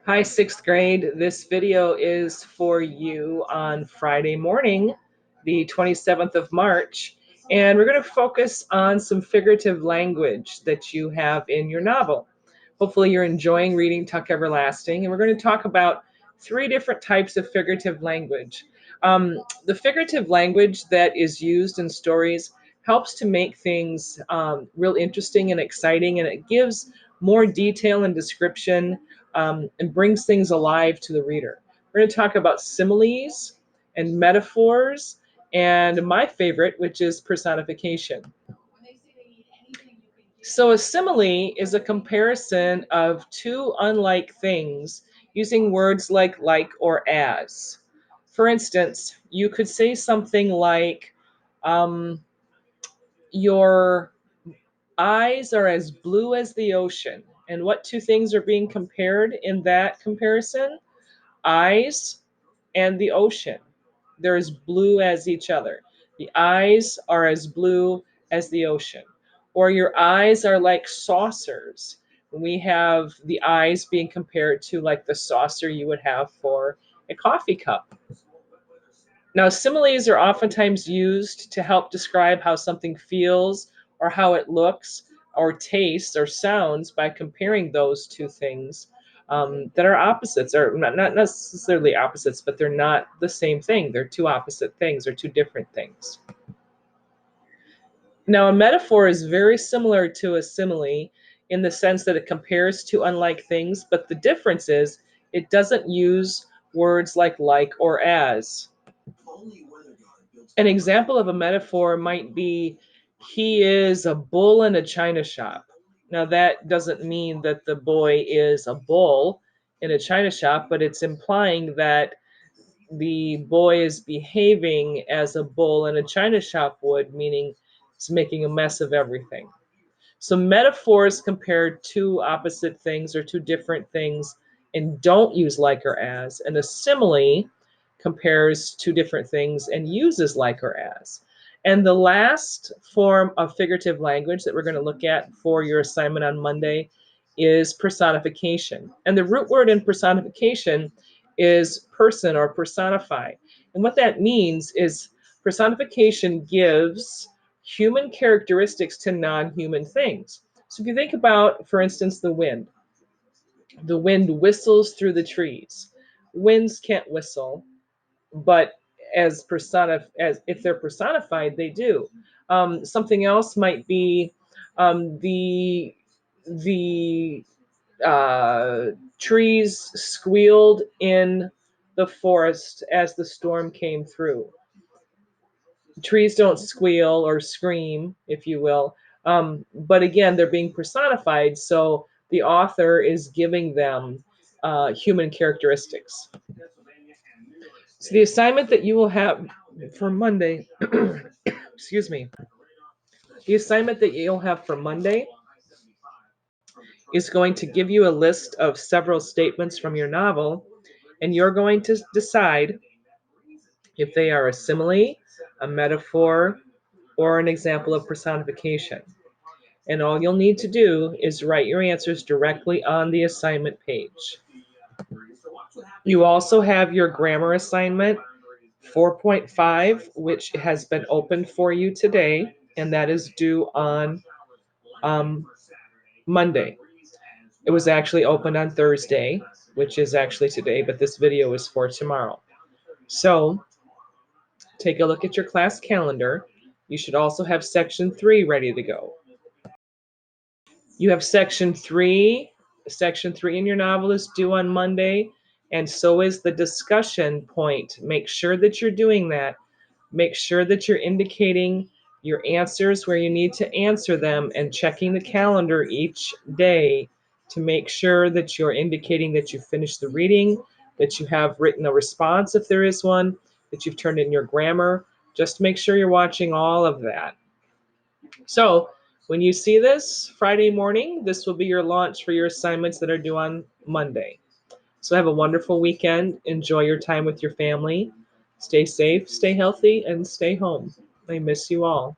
Hi, sixth grade. This video is for you on Friday morning, the 27th of March, and we're going to focus on some figurative language that you have in your novel. Hopefully you're enjoying reading Tuck Everlasting, and we're going to talk about three different types of figurative language. The figurative language that is used in stories helps to make things real interesting and exciting, and it gives more detail and description and brings things alive to the reader. We're going to talk about similes and metaphors, and my favorite, which is personification. So a simile is a comparison of two unlike things using words like or as. For instance, you could say something like, your eyes are as blue as the ocean. And what two things are being compared in that comparison? Eyes and the ocean. They're as blue as each other. The eyes are as blue as the ocean. Or your eyes are like saucers. We have the eyes being compared to like the saucer you would have for a coffee cup. Now, similes are oftentimes used to help describe how something feels or how it looks or tastes or sounds by comparing those two things that are opposites, or not necessarily opposites, but they're not the same thing. They're two opposite things or two different things. Now, a metaphor is very similar to a simile in the sense that it compares two unlike things, but the difference is it doesn't use words like or as. An example of a metaphor might be, he is a bull in a china shop. Now, that doesn't mean that the boy is a bull in a china shop, but it's implying that the boy is behaving as a bull in a china shop would, meaning it's making a mess of everything. So metaphors compare two opposite things or two different things and don't use like or as. And a simile compares two different things and uses like or as. And the last form of figurative language that we're going to look at for your assignment on Monday is personification. And the root word in personification is person or personify. And what that means is personification gives human characteristics to non-human things. So if you think about, for instance, the wind whistles through the trees. Winds can't whistle, but as if they're personified, they do. Something else might be the trees squealed in the forest as the storm came through. Trees don't squeal or scream, if you will. But again, they're being personified, so the author is giving them human characteristics. So the assignment that you will have for Monday, excuse me, the assignment that you'll have for Monday is going to give you a list of several statements from your novel, and you're going to decide if they are a simile, a metaphor, or an example of personification. And all you'll need to do is write your answers directly on the assignment page. You also have your grammar assignment 4.5, which has been opened for you today, and that is due on Monday. It was actually opened on Thursday, which is actually today, but this video is for tomorrow. So take a look at your class calendar. You should also have section 3 ready to go. You have section 3. Section 3 in your novel is due on Monday, and so is the discussion point. Make sure that you're doing that. Make sure that you're indicating your answers where you need to answer them and checking the calendar each day to make sure that you're indicating that you've finished the reading, that you have written a response if there is one, that you've turned in your grammar. Just make sure you're watching all of that. So when you see this Friday morning, this will be your launch for your assignments that are due on Monday. So have a wonderful weekend. Enjoy your time with your family. Stay safe, stay healthy, and stay home. I miss you all.